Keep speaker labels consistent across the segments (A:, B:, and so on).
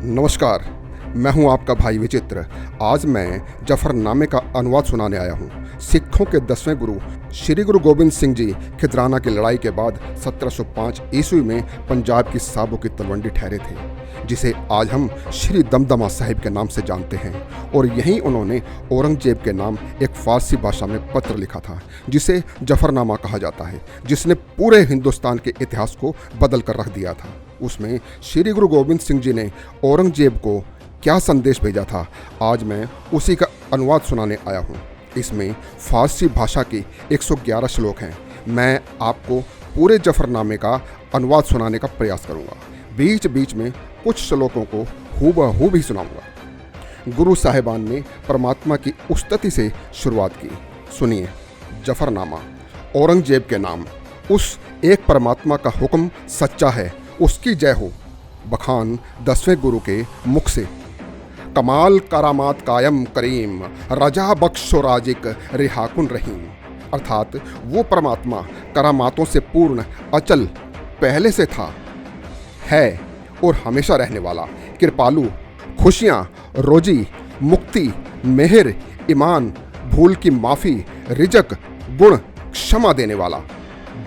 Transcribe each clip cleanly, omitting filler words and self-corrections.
A: नमस्कार, मैं हूं आपका भाई विचित्र। आज मैं जफरनामे का अनुवाद सुनाने आया हूं। सिखों के 10वें गुरु श्री गुरु गोबिंद सिंह जी खिदराना की लड़ाई के बाद 1705 ईस्वी में पंजाब की साबों की तलवंडी ठहरे थे, जिसे आज हम श्री दमदमा साहिब के नाम से जानते हैं। और यहीं उन्होंने औरंगजेब के नाम एक फारसी भाषा में पत्र लिखा था, जिसे जफरनामा कहा जाता है, जिसने पूरे हिंदुस्तान के इतिहास को बदल कर रख दिया था। उसमें श्री गुरु गोबिंद सिंह जी ने औरंगजेब को क्या संदेश भेजा था, आज मैं उसी का अनुवाद सुनाने आया हूँ। इसमें फारसी भाषा के 111 श्लोक हैं। मैं आपको पूरे जफरनामे का अनुवाद सुनाने का प्रयास करूँगा। बीच बीच में कुछ श्लोकों को हूबहू भी सुनाऊंगा। गुरु साहिबान ने परमात्मा की उस्तति से शुरुआत की। सुनिए जफरनामा। औरंगजेब के नाम। उस एक परमात्मा का हुक्म सच्चा है, उसकी जय हो। बखान 10वें गुरु के मुख से। कमाल करामात कायम करीम, रजा बख्शो राजिक रिहाकुन रहीम। अर्थात वो परमात्मा करामातों से पूर्ण, अचल, पहले से था, है और हमेशा रहने वाला, कृपालु, खुशियाँ, रोजी, मुक्ति, मेहर, ईमान, भूल की माफ़ी, रिजक, गुण, क्षमा देने वाला,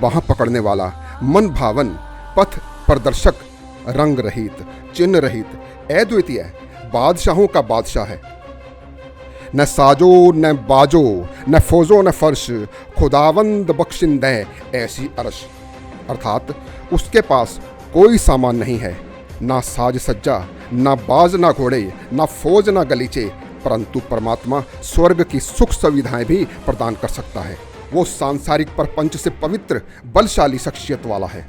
A: बाह पकड़ने वाला, मन भावन, पथ प्रदर्शक, रंग रहित, चिन्ह रहित, अद्वितीय, बादशाहों का बादशाह है। न साजो न बाजो, न फौजो न फर्श, खुदावंद बख्शिंदे ऐसी अरश। अर्थात उसके पास कोई सामान नहीं है, ना साज सज्जा, ना बाज, ना घोड़े, ना फौज, ना गलीचे, परंतु परमात्मा स्वर्ग की सुख सुविधाएं भी प्रदान कर सकता है। वो सांसारिक प्रपंच से पवित्र, बलशाली शख्सियत वाला है।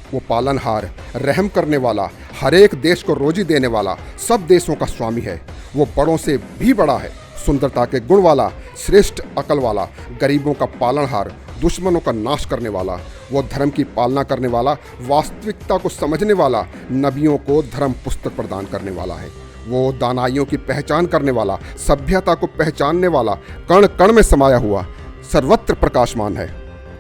A: वो पालनहार, रहम करने वाला, हर एक देश को रोजी देने वाला, सब देशों का स्वामी है। वो बड़ों से भी बड़ा है, सुंदरता के गुण वाला, श्रेष्ठ अकल वाला, गरीबों का पालनहार, दुश्मनों का नाश करने वाला। वो धर्म की पालना करने वाला, वास्तविकता को समझने वाला, नबियों को धर्म पुस्तक प्रदान करने वाला है। वो दानाइयों की पहचान करने वाला, सभ्यता को पहचानने वाला, कण कण में समाया हुआ, सर्वत्र प्रकाशमान है।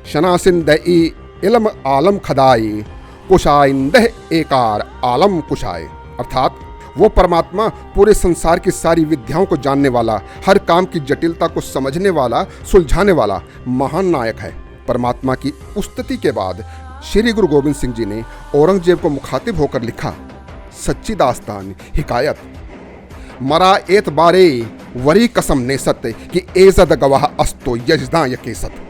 A: शनासिंदई इल्म आलम खदाई, कुशाइंदह एकार आलम कुशाए। अर्थात वो परमात्मा पूरे संसार की सारी विद्याओं को जानने वाला, हर काम की जटिलता को समझने वाला, सुलझाने वाला महान नायक है। परमात्मा की उस्तति के बाद श्री गुरु गोबिंद सिंह जी ने औरंगजेब को मुखातिब होकर लिखा, सच्ची दास्तान हिकायत। मरा एतबारे वरी कसम नेसत कि एजद गवाह अस्तो यजदा यकेसत।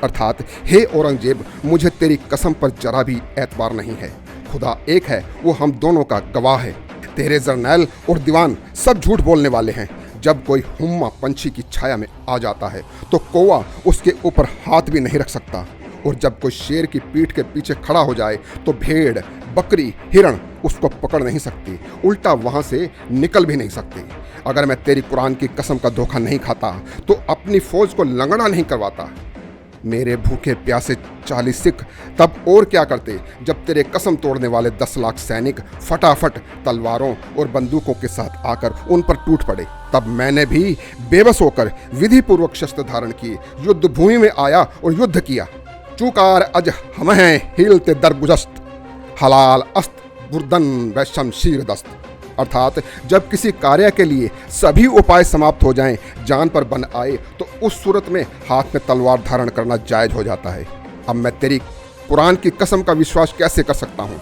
A: अर्थात हे औरंगजेब, मुझे तेरी कसम पर जरा भी एतबार नहीं है। खुदा एक है, वो हम दोनों का गवाह है। तेरे जर्नैल और दीवान सब झूठ बोलने वाले हैं। जब कोई हुम्मा पंछी की छाया में आ जाता है तो कौवा उसके ऊपर हाथ भी नहीं रख सकता, और जब कोई शेर की पीठ के पीछे खड़ा हो जाए तो भेड़, बकरी, हिरण उसको पकड़ नहीं सकती, उल्टा वहाँ से निकल भी नहीं सकती। अगर मैं तेरी कुरान की कसम का धोखा नहीं खाता तो अपनी फौज को लंगड़ा नहीं करवाता। मेरे भूखे प्यासे 40 सिख तब और क्या करते, जब तेरे कसम तोड़ने वाले 10 लाख सैनिक फटाफट तलवारों और बंदूकों के साथ आकर उन पर टूट पड़े। तब मैंने भी बेबस होकर विधि पूर्वक शस्त्र धारण किए, युद्ध भूमि में आया और युद्ध किया। चूकार अज हम हैं हिलते दरगुजस्त, हलाल अस्त गुर्दन व शमशीर दस्त। अर्थात जब किसी कार्य के लिए सभी उपाय समाप्त हो जाएं, जान पर बन आए, तो उस सूरत में हाथ में तलवार धारण करना जायज हो जाता है। अब मैं तेरी कुरान की कसम का विश्वास कैसे कर सकता हूँ?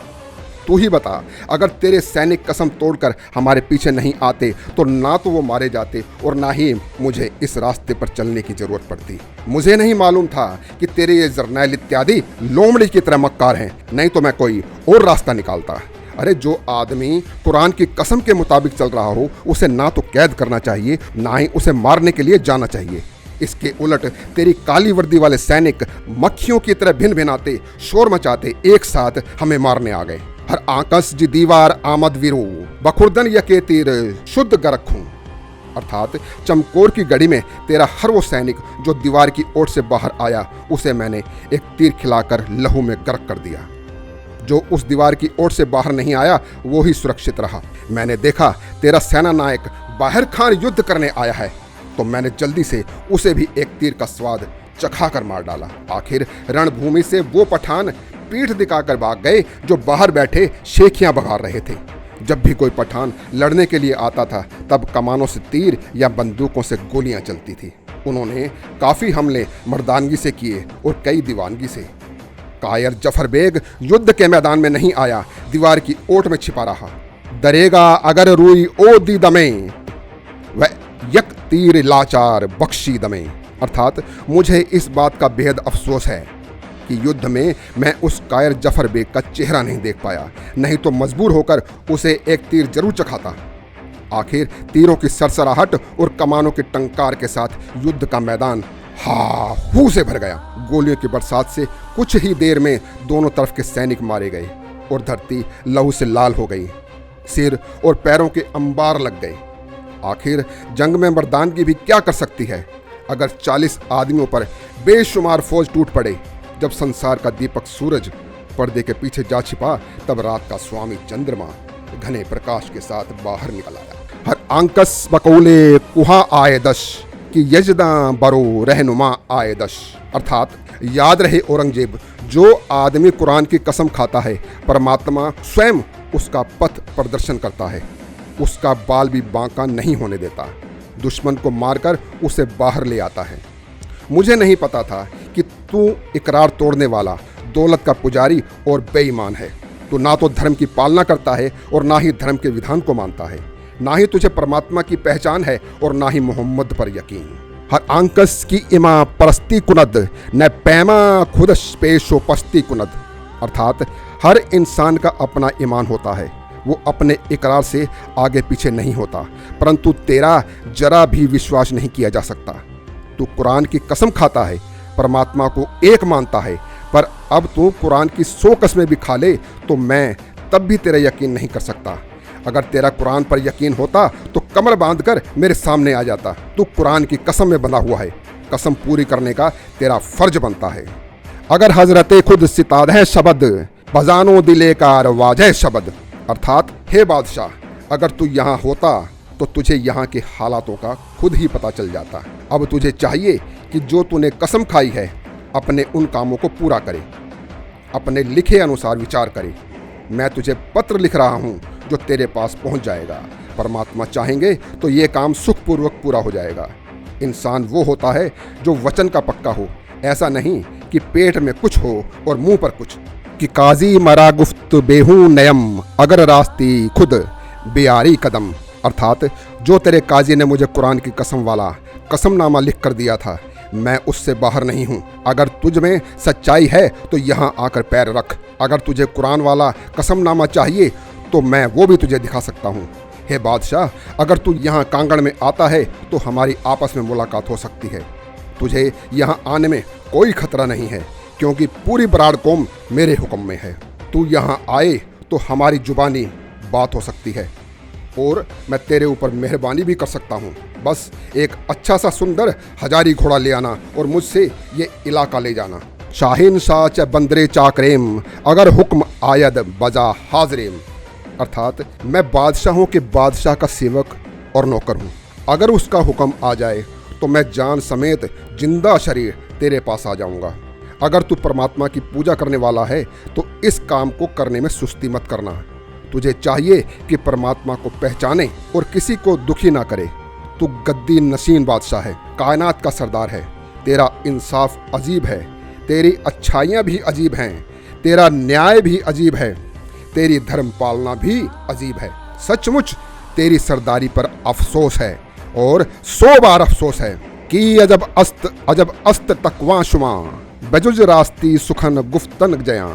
A: तू ही बता। अगर तेरे सैनिक कसम तोड़कर हमारे पीछे नहीं आते तो ना तो वो मारे जाते और ना ही मुझे इस रास्ते पर चलने की जरूरत पड़ती। मुझे नहीं मालूम था कि तेरे ये जर्नैल इत्यादि लोमड़ी की तरह मक्कार हैं, नहीं तो मैं कोई और रास्ता निकालता। अरे जो आदमी कुरान की कसम के मुताबिक चल रहा हो, उसे ना तो कैद करना चाहिए, ना ही उसे मारने के लिए जाना चाहिए। इसके उलट तेरी काली वर्दी वाले सैनिक मक्खियों की तरह भिन भिनाते, शोर मचाते एक साथ हमें मारने आ गए। हर आकस जी दीवार आमद वीरू, बखुरदन यके तीर शुद्ध गरखूं। अर्थात चमकोर की गड़ी में तेरा हर वो सैनिक जो दीवार की ओर से बाहर आया, उसे मैंने एक तीर खिलाकर लहू में गर्क कर दिया। जो उस दीवार की ओर से बाहर नहीं आया वो ही सुरक्षित रहा। मैंने देखा तेरा सेना नायक बाहर खान युद्ध करने आया है, तो मैंने जल्दी से उसे भी एक तीर का स्वाद चखा कर मार डाला। आखिर रणभूमि से वो पठान पीठ दिखाकर भाग गए जो बाहर बैठे शेखियां बघार रहे थे। जब भी कोई पठान लड़ने के लिए आता था तब कमानों से तीर या बंदूकों से गोलियां चलती थी। उन्होंने काफ़ी हमले मर्दानगी से किए और कई दीवानगी से। कायर जफर बेग युद्ध के मैदान में नहीं आया, दीवार की ओट में छिपा रहा। दरेगा अगर रूई ओ दी दमे वह यक तीर लाचार बख्शी दमे। अर्थात मुझे इस बात का बेहद अफसोस है कि युद्ध में मैं उस कायर जफर बेग का चेहरा नहीं देख पाया, नहीं तो मजबूर होकर उसे एक तीर जरूर चखाता। आखिर तीरों की सरसराहट और कमानों के टंकार के साथ युद्ध का मैदान हू से भर गया। गोलियों की बरसात से कुछ ही देर में दोनों तरफ के सैनिक मारे गए और धरती लहू से लाल हो गई। सिर और पैरों के अंबार लग गए। आखिर जंग में मर्दानगी भी क्या कर सकती है? अगर 40 आदमियों पर बेशुमार फौज टूट पड़े। जब संसार का दीपक सूरज पर्दे के पीछे जा छिपा तब रात का स्वामी चंद्रमा घने प्रकाश के साथ बाहर निकल आया। हर आंकस बकौले कुहा आए दश कि यजदा बरो रहनुमा आए दश। अर्थात याद रहे औरंगजेब, जो आदमी कुरान की कसम खाता है परमात्मा स्वयं उसका पथ प्रदर्शन करता है, उसका बाल भी बांका नहीं होने देता, दुश्मन को मारकर उसे बाहर ले आता है। मुझे नहीं पता था कि तू इकरार तोड़ने वाला, दौलत का पुजारी और बेईमान है। तू ना तो धर्म की पालना करता है और ना ही धर्म के विधान को मानता है, ना ही तुझे परमात्मा की पहचान है और ना ही मोहम्मद पर यकीन। हर आंकस की इमा परस्ती कुनद न पैमा खुद पेशो पस्ती कुनद। अर्थात हर इंसान का अपना ईमान होता है, वो अपने इकरार से आगे पीछे नहीं होता, परंतु तेरा जरा भी विश्वास नहीं किया जा सकता। तू कुरान की कसम खाता है, परमात्मा को एक मानता है, पर अब तू कुरान की 100 कस्में भी खा ले तो मैं तब भी तेरा यकीन नहीं कर सकता। अगर तेरा कुरान पर यकीन होता तो कमर बांधकर मेरे सामने आ जाता। तू कुरान की कसम में बंधा हुआ है, कसम पूरी करने का तेरा फर्ज बनता है। अगर हजरते खुद सिताद है शबद बजानो दिले कार वाजह शबद। अर्थात हे बादशाह, अगर तू यहाँ होता तो तुझे यहाँ के हालातों का खुद ही पता चल जाता। अब तुझे चाहिए कि जो तूने कसम खाई है अपने उन कामों को पूरा करे, अपने लिखे अनुसार विचार करे। मैं तुझे पत्र लिख रहा हूँ जो तेरे पास पहुँच जाएगा। परमात्मा चाहेंगे तो ये काम सुखपूर्वक पूरा हो जाएगा। इंसान वो होता है जो वचन का पक्का हो, ऐसा नहीं कि पेट में कुछ हो और मुंह पर कुछ। कि काजी मरा गुफ्त बेहू नयम अगर रास्ती खुद बेयारी कदम। अर्थात जो तेरे काजी ने मुझे कुरान की कसम वाला कसमनामा लिख कर दिया था, मैं उससे बाहर नहीं हूँ। अगर तुझ में सच्चाई है तो यहाँ आकर पैर रख। अगर तुझे कुरान वाला कसमनामा चाहिए तो मैं वो भी तुझे दिखा सकता हूँ। हे बादशाह, अगर तू यहाँ कांगड़ में आता है तो हमारी आपस में मुलाकात हो सकती है। तुझे यहाँ आने में कोई खतरा नहीं है, क्योंकि पूरी बराड़ कौम मेरे हुक्म में है। तू यहाँ आए तो हमारी जुबानी बात हो सकती है और मैं तेरे ऊपर मेहरबानी भी कर सकता हूँ। बस एक अच्छा सा सुंदर हजारी घोड़ा ले आना और मुझसे ये इलाका ले जाना। शाहीन शाह च बंदरे चाकरेम अगर हुक्म आयद बजा हाजरेम। अर्थात मैं बादशाहों के बादशाह का सेवक और नौकर हूँ। अगर उसका हुक्म आ जाए तो मैं जान समेत जिंदा शरीर तेरे पास आ जाऊँगा। अगर तू परमात्मा की पूजा करने वाला है तो इस काम को करने में सुस्ती मत करना। तुझे चाहिए कि परमात्मा को पहचाने और किसी को दुखी ना करे। तू गद्दी नशीन बादशाह है, कायनात का सरदार है। तेरा इंसाफ अजीब है, तेरी अच्छाइयाँ भी अजीब हैं, तेरा न्याय भी अजीब है, तेरी धर्म पालना भी अजीब है। सचमुच तेरी सरदारी पर अफसोस है और 100 बार अफसोस है कि अजब अस्त तकवा शुमा बजुज रास्ती सुखन गुफ्तन जया।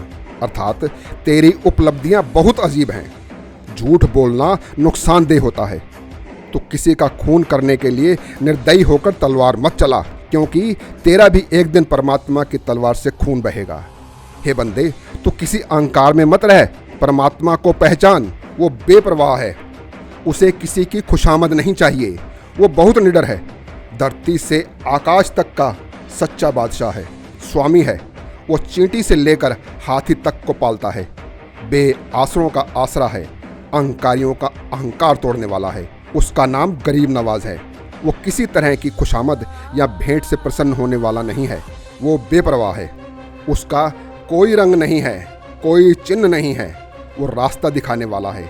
A: अर्थात तेरी उपलब्धियां बहुत अजीब हैं। झूठ बोलना नुकसानदेह होता है। तो किसी का खून करने के लिए निर्दयी होकर तलवार मत चला, क्योंकि तेरा भी एक दिन परमात्मा की तलवार से खून बहेगा। हे बंदे, तू किसी अहंकार में मत रह, परमात्मा को पहचान। वो बेपरवाह है, उसे किसी की खुशामद नहीं चाहिए। वो बहुत निडर है, धरती से आकाश तक का सच्चा बादशाह है, स्वामी है। वो चींटी से लेकर हाथी तक को पालता है, बेआसरों का आसरा है, अहंकारियों का अहंकार तोड़ने वाला है। उसका नाम गरीब नवाज है। वो किसी तरह की खुशामद या भेंट से प्रसन्न होने वाला नहीं है। वो बेपरवाह है, उसका कोई रंग नहीं है, कोई चिन्ह नहीं है। वो रास्ता दिखाने वाला है।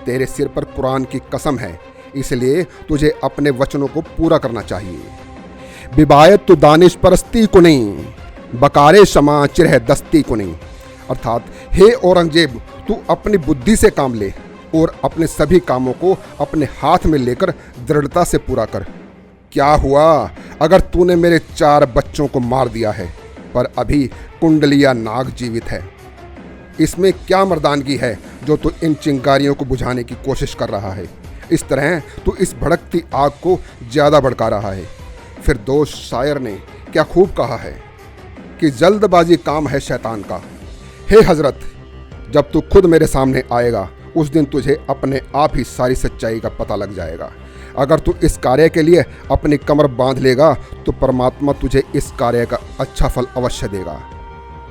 A: तेरे सिर पर कुरान की कसम है, इसलिए तुझे अपने वचनों को पूरा करना चाहिए। बिबायत तो दानिश परस्ती को नहीं, बकारे शमा चिरह दस्ती को नहीं। अर्थात हे औरंगजेब, तू अपनी बुद्धि से काम ले और अपने सभी कामों को अपने हाथ में लेकर दृढ़ता से पूरा कर। क्या हुआ अगर तूने मेरे 4 बच्चों को मार दिया है, पर अभी कुंडलिया नाग जीवित है? इसमें क्या मर्दानगी है जो तू इन चिंगारियों को बुझाने की कोशिश कर रहा है? इस तरह तू इस भड़कती आग को ज़्यादा भड़का रहा है। फिर दोस्त शायर ने क्या खूब कहा है कि जल्दबाजी काम है शैतान का। हे हजरत, जब तू खुद मेरे सामने आएगा उस दिन तुझे अपने आप ही सारी सच्चाई का पता लग जाएगा। अगर तू इस कार्य के लिए अपनी कमर बांध लेगा तो परमात्मा तुझे इस कार्य का अच्छा फल अवश्य देगा।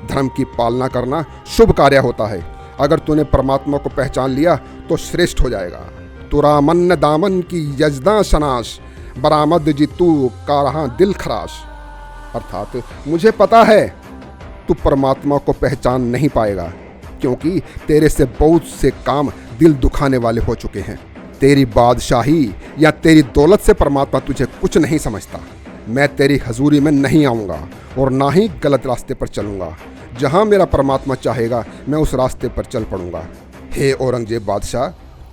A: धर्म की पालना करना शुभ कार्य होता है। अगर तूने परमात्मा को पहचान लिया तो श्रेष्ठ हो जाएगा। तुरामन दामन की यजदा शनाश, बरामद जितू का रहा दिल खराश। अर्थात मुझे पता है तू परमात्मा को पहचान नहीं पाएगा, क्योंकि तेरे से बहुत से काम दिल दुखाने वाले हो चुके हैं। तेरी बादशाही या तेरी दौलत से परमात्मा तुझे कुछ नहीं समझता। मैं तेरी हजूरी में नहीं आऊँगा और ना ही गलत रास्ते पर चलूँगा। जहाँ मेरा परमात्मा चाहेगा मैं उस रास्ते पर चल पड़ूँगा। हे औरंगजेब बादशाह,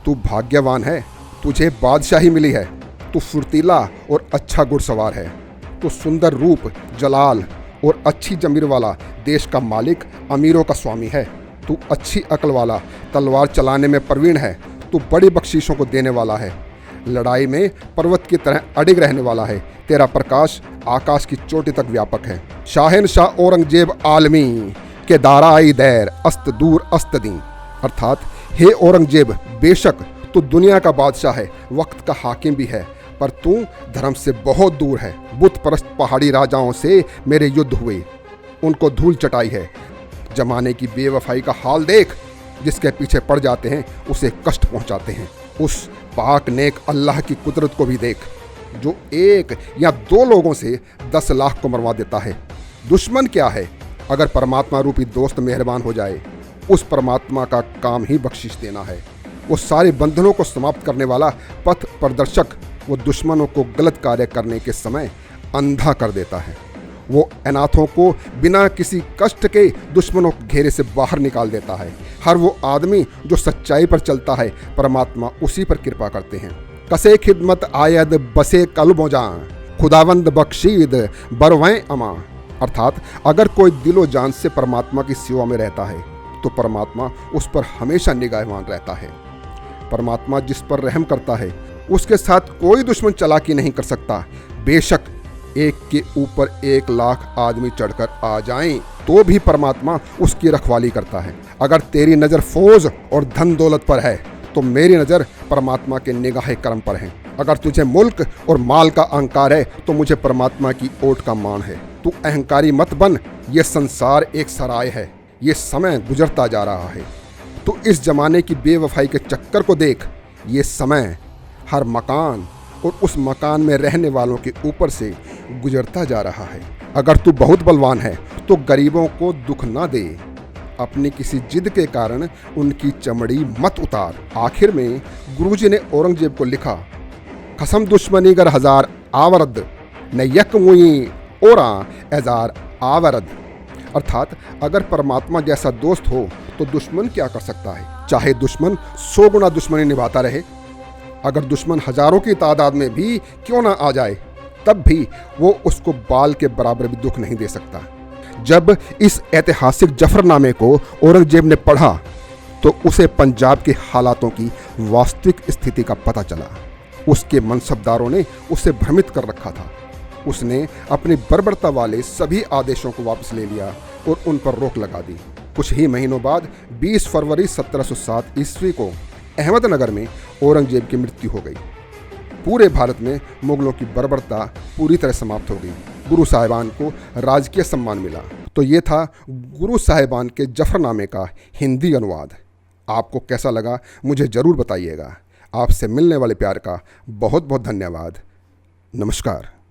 A: तू भाग्यवान है, तुझे बादशाही मिली है। तू फुर्तीला और अच्छा घुड़सवार है। तू सुंदर रूप, जलाल और अच्छी जमीर वाला देश का मालिक, अमीरों का स्वामी है। तू अच्छी अक्ल वाला, तलवार चलाने में प्रवीण है। तू बड़ी बख्शीशों को देने वाला है, लड़ाई में पर्वत की तरह अडिग रहने वाला है। तेरा प्रकाश आकाश की चोटी तक व्यापक है। शाहनशाह औरंगजेब आलमी के दाराई दैर अस्त दूर अस्त दी। अर्थात हे औरंगजेब, बेशक तू दुनिया का बादशाह है, वक्त का हाकिम भी है, पर तू धर्म से बहुत दूर है। बुत परस्त पहाड़ी राजाओं से मेरे युद्ध हुए, उनको धूल चटाई है। जमाने की बेवफाई का हाल देख, जिसके पीछे पड़ जाते हैं उसे कष्ट पहुंचाते हैं। उस पाक नेक अल्लाह की कुदरत को भी देख, जो 1 या 2 लोगों से 10 लाख को मरवा देता है। दुश्मन क्या है? अगर परमात्मा रूपी दोस्त मेहरबान हो जाए, उस परमात्मा का काम ही बख्शिश देना है। वो सारे बंधनों को समाप्त करने वाला पथ प्रदर्शक, वो दुश्मनों को गलत कार्य करने के समय अंधा कर देता है। वो अनाथों को बिना किसी कष्ट के दुश्मनों के घेरे से बाहर निकाल देता है। हर वो आदमी जो सच्चाई पर चलता है, परमात्मा उसी पर कृपा करते हैं। कसे खिदमत आयद बसे कल्बो जां, खुदावंद बख्शीद बरवैं अमा। अर्थात अगर कोई दिलो जान से परमात्मा की सेवा में रहता है तो परमात्मा उस पर हमेशा निगाहबान रहता है। परमात्मा जिस पर रहम करता है उसके साथ कोई दुश्मन चालाकी नहीं कर सकता। बेशक 1 के ऊपर 1 लाख आदमी चढ़कर आ जाएं तो भी परमात्मा उसकी रखवाली करता है। अगर तेरी नज़र फौज और धन दौलत पर है तो मेरी नज़र परमात्मा के निगाह करम पर है। अगर तुझे मुल्क और माल का अहंकार है तो मुझे परमात्मा की ओट का मान है। तू अहंकारी मत बन, ये संसार एक सराय है, ये समय गुजरता जा रहा है। तू इस जमाने की बेवफाई के चक्कर को देख, ये समय हर मकान और उस मकान में रहने वालों के ऊपर से गुजरता जा रहा है। अगर तू बहुत बलवान है तो गरीबों को दुख ना दे, अपनी किसी जिद के कारण उनकी चमड़ी मत उतार। आखिर में गुरुजी ने औरंगजेब को लिखा, कसम दुश्मनी गर हजार आवरद न यक मुई ओरा एजार आवरद। अर्थात अगर परमात्मा जैसा दोस्त हो तो दुश्मन क्या कर सकता है? चाहे दुश्मन 100 गुना दुश्मनी निभाता रहे, अगर दुश्मन हजारों की तादाद में भी क्यों ना आ जाए, तब भी वो उसको बाल के बराबर भी दुख नहीं दे सकता। जब इस ऐतिहासिक जफरनामे को औरंगजेब ने पढ़ा तो उसे पंजाब के हालातों की वास्तविक स्थिति का पता चला। उसके मनसबदारों ने उसे भ्रमित कर रखा था। उसने अपनी बर्बरता वाले सभी आदेशों को वापस ले लिया और उन पर रोक लगा दी। कुछ ही महीनों बाद 20 फरवरी 1707 ईस्वी को अहमदनगर में औरंगजेब की मृत्यु हो गई। पूरे भारत में मुगलों की बर्बरता पूरी तरह समाप्त हो गई। गुरु साहिबान को राजकीय सम्मान मिला। तो ये था गुरु साहिबान के जफरनामे का हिंदी अनुवाद। आपको कैसा लगा मुझे ज़रूर बताइएगा। आपसे मिलने वाले प्यार का बहुत बहुत धन्यवाद। नमस्कार।